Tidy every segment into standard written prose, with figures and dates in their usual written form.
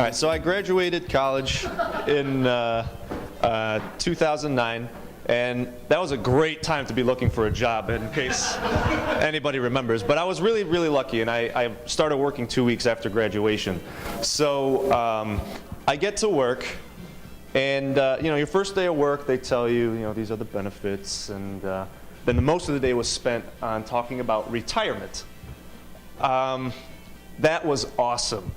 right, so I graduated college in 2009, and that was a great time to be looking for a job, in case anybody remembers. But I was really, really lucky, and I started working 2 weeks after graduation. So I get to work, and your first day of work, they tell you, these are the benefits, and then most of the day was spent on talking about retirement. That was awesome.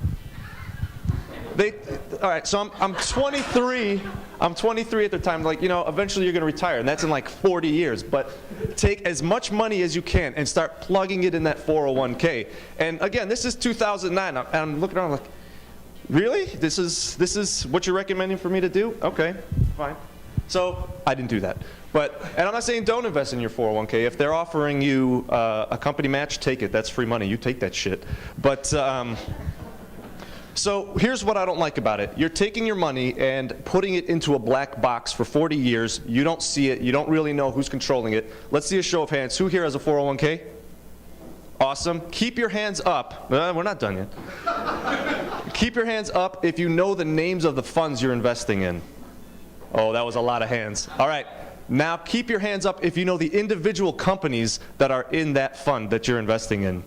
All right, so I'm 23. I'm 23 at the time. Like, eventually you're going to retire, and that's in like 40 years. But take as much money as you can and start plugging it in that 401k. And again, this is 2009. I'm looking around like, really? This is what you're recommending for me to do? Okay, fine. So I didn't do that. And I'm not saying don't invest in your 401k. If they're offering you a company match, take it. That's free money. You take that shit. But so here's what I don't like about it. You're taking your money and putting it into a black box for 40 years. You don't see it. You don't really know who's controlling it. Let's see a show of hands. Who here has a 401k? Awesome. Keep your hands up. We're not done yet. Keep your hands up if you know the names of the funds you're investing in. Oh, that was a lot of hands. All right. Now keep your hands up if you know the individual companies that are in that fund that you're investing in.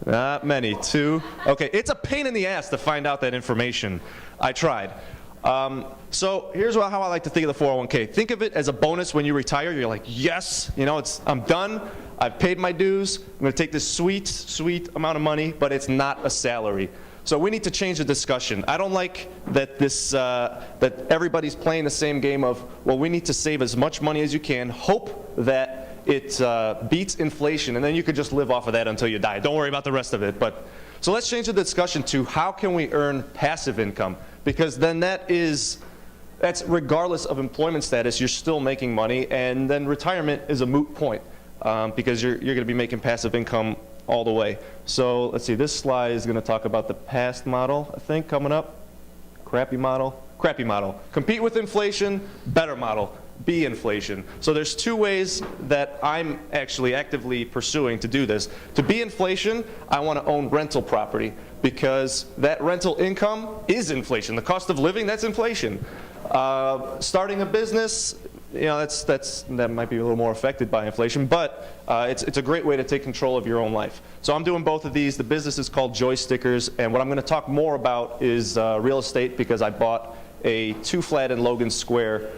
Not many. 2. Okay, it's a pain in the ass to find out that information. I tried. So here's how I like to think of the 401k. Think of it as a bonus when you retire. You're like, yes, I'm done. I've paid my dues. I'm going to take this sweet, sweet amount of money, but it's not a salary. So we need to change the discussion. I don't like that that everybody's playing the same game of, well, we need to save as much money as you can, hope that it beats inflation, and then you could just live off of that until you die. Don't worry about the rest of it. So let's change the discussion to how can we earn passive income? Because then that's regardless of employment status, you're still making money, and then retirement is a moot point because you're going to be making passive income all the way. So let's see, this slide is going to talk about the past model, I think, coming up. Crappy model. Crappy model. Compete with inflation, better model. Be inflation. So there's 2 ways that I'm actually actively pursuing to do this. To be inflation, I want to own rental property because that rental income is inflation. The cost of living, that's inflation. Starting a business, that might be a little more affected by inflation, but it's a great way to take control of your own life. So I'm doing both of these. The business is called Joy Stickers, and what I'm going to talk more about is real estate because I bought a 2-flat in Logan Square.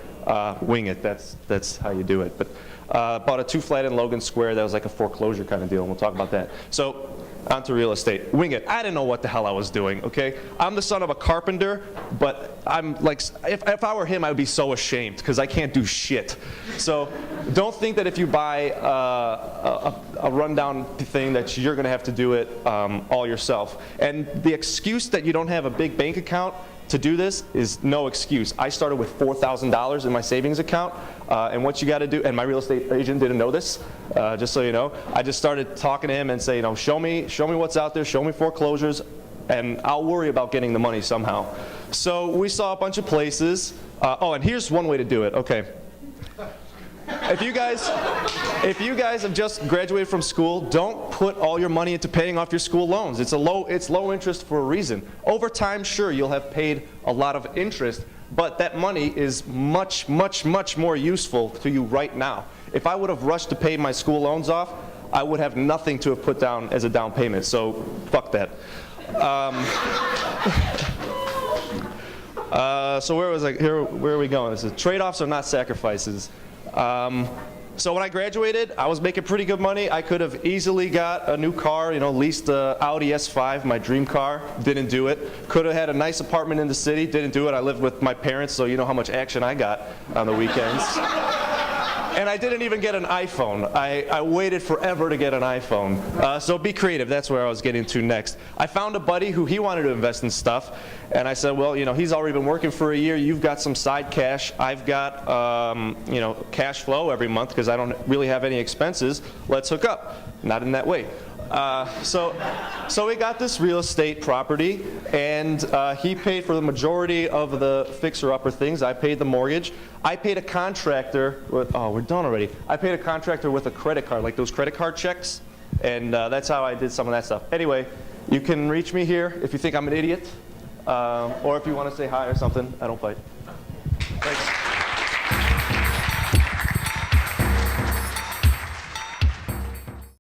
Wing it, that's how you do it. But bought a 2-flat in Logan Square that was like a foreclosure kind of deal, and we'll talk about that. So onto real estate. Wing it. I didn't know what the hell I was doing, okay? I'm the son of a carpenter, but I'm like, if I were him, I would be so ashamed because I can't do shit. So don't think that if you buy a rundown thing that you're going to have to do it all yourself. And the excuse that you don't have a big bank account to do this is no excuse. I started with $4,000 in my savings account, and what you got to do, and my real estate agent didn't know this, just so you know. I just started talking to him and say, show me what's out there, show me foreclosures, and I'll worry about getting the money somehow. So we saw a bunch of places. And here's one way to do it. Okay. If you guys have just graduated from school, don't put all your money into paying off your school loans. It's low interest for a reason. Over time, sure, you'll have paid a lot of interest, but that money is much, much, much more useful to you right now. If I would have rushed to pay my school loans off, I would have nothing to have put down as a down payment. So fuck that. So where was I? Where are we going? This is trade-offs are not sacrifices. So when I graduated, I was making pretty good money. I could have easily got a new car, leased a Audi S5, my dream car. Didn't do it. Could have had a nice apartment in the city. Didn't do it. I lived with my parents, so you know how much action I got on the weekends. And I didn't even get an iPhone. I waited forever to get an iPhone. So be creative. That's where I was getting to next. I found a buddy who he wanted to invest in stuff. And I said, well, he's already been working for a year. You've got some side cash. I've got, cash flow every month because I don't really have any expenses. Let's hook up. Not in that way. So we got this real estate property, and he paid for the majority of the fixer-upper things. I paid the mortgage. I paid a contractor with, we're done already. I paid a contractor with a credit card, like those credit card checks, and that's how I did some of that stuff. Anyway, you can reach me here if you think I'm an idiot. Or if you want to say hi or something, I don't bite. Thanks.